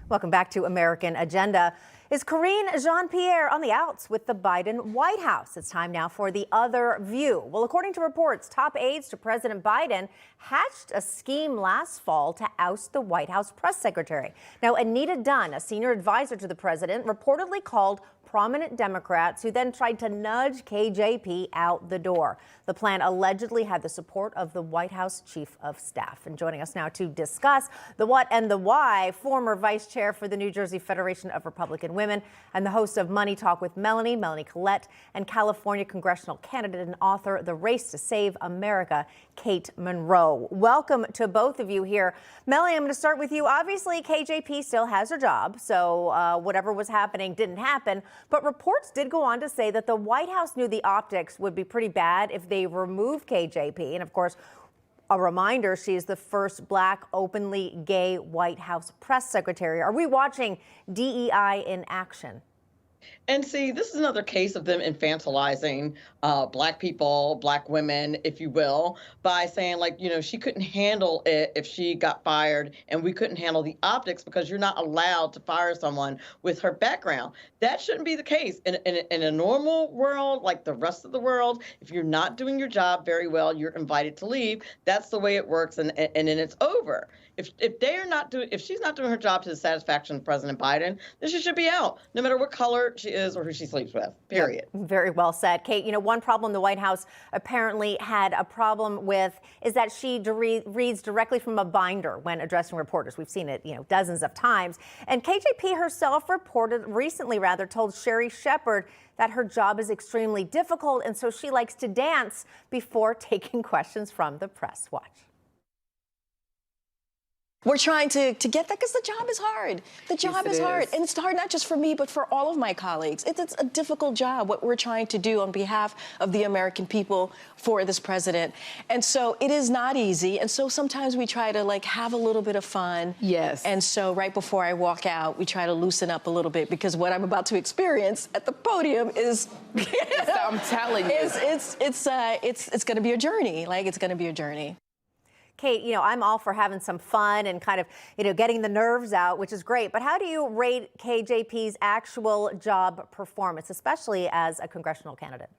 Welcome back to American Agenda. Is Karine Jean-Pierre on the outs with the Biden White House? It's time now for the other view. Well, according to reports, top aides to President Biden hatched a scheme last fall to oust the White House press secretary. Now, Anita Dunn, a senior advisor to the president, reportedly called prominent Democrats who then tried to nudge KJP out the door. The plan allegedly had the support of the White House chief of staff. And joining us now to discuss the what and the why, former vice chair for the New Jersey Federation of Republican Women and the host of Money Talk with Melanie, Collette, and California congressional candidate and author, The Race to Save America, Kate Monroe. Welcome to both of you here. Melanie, I'm going to start with you. Obviously, KJP still has her job, so whatever was happening didn't happen. But reports did go on to say that the White House knew the optics would be pretty bad if they removed KJP. And of course, a reminder, she is the first Black, openly gay White House press secretary. Are we watching DEI in action? And see, this is another case of them infantilizing Black people, Black women, if you will, by saying, like, she couldn't handle it if she got fired, and we couldn't handle the optics because you're not allowed to fire someone with her background. That shouldn't be the case. In a normal world, like the rest of the world, if you're not doing your job very well, you're invited to leave. That's the way it works, and then it's over. If she's not doing her job to the satisfaction of President Biden, then she should be out, no matter what color she is or who she sleeps with, period. Yep, very well said. Kate, one problem the White House apparently had a problem with is that she reads directly from a binder when addressing reporters. We've seen it, dozens of times. And KJP herself told Sherry Shepherd that her job is extremely difficult, and so she likes to dance before taking questions from the press. Watch. We're trying to get that because the job is hard. The job is hard. And it's hard not just for me, but for all of my colleagues. It's a difficult job, what we're trying to do on behalf of the American people for this president. And so it is not easy. And so sometimes we try to have a little bit of fun. Yes. And so right before I walk out, we try to loosen up a little bit because what I'm about to experience at the podium is, I'm telling you, it's going to be a journey. It's going to be a journey. Kate, I'm all for having some fun and kind of, getting the nerves out, which is great. But how do you rate KJP's actual job performance, especially as a congressional candidate?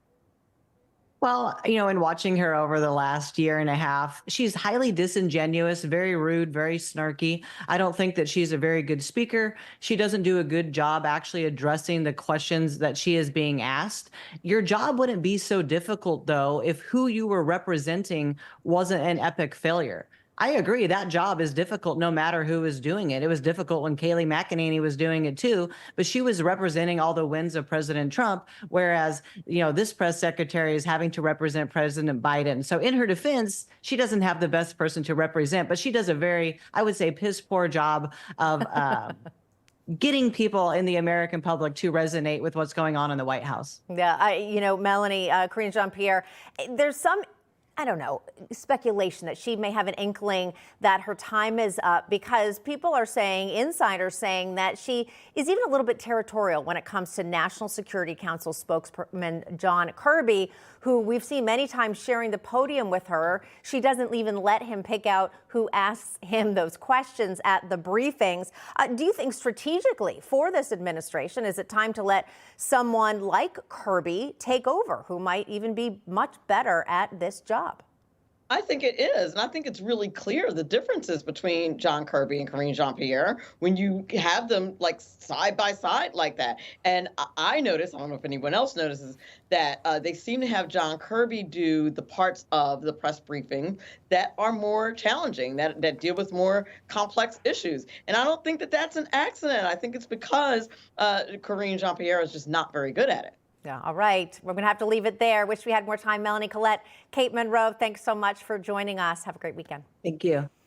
Well, in watching her over the last year and a half, she's highly disingenuous, very rude, very snarky. I don't think that she's a very good speaker. She doesn't do a good job actually addressing the questions that she is being asked. Your job wouldn't be so difficult, though, if who you were representing wasn't an epic failure. I agree that job is difficult no matter who is doing it. It was difficult when Kayleigh McEnany was doing it too, but she was representing all the wins of President Trump, whereas, this press secretary is having to represent President Biden. So in her defense, she doesn't have the best person to represent, but she does a very, I would say, piss poor job of getting people in the American public to resonate with what's going on in the White House. Yeah, Melanie, Karine Jean-Pierre, there's some speculation that she may have an inkling that her time is up because people are saying, insiders saying, that she is even a little bit territorial when it comes to National Security Council spokesman John Kirby, who we've seen many times sharing the podium with her. She doesn't even let him pick out who asks him those questions at the briefings. Do you think strategically for this administration, is it time to let someone like Kirby take over, who might even be much better at this job? I think it is. And I think it's really clear the differences between John Kirby and Karine Jean-Pierre when you have them side by side like that. And I notice, I don't know if anyone else notices, that they seem to have John Kirby do the parts of the press briefing that are more challenging, that deal with more complex issues. And I don't think that that's an accident. I think it's because Karine Jean-Pierre is just not very good at it. Yeah, all right. We're going to have to leave it there. Wish we had more time. Melanie, Collette, Kate Monroe, thanks so much for joining us. Have a great weekend. Thank you.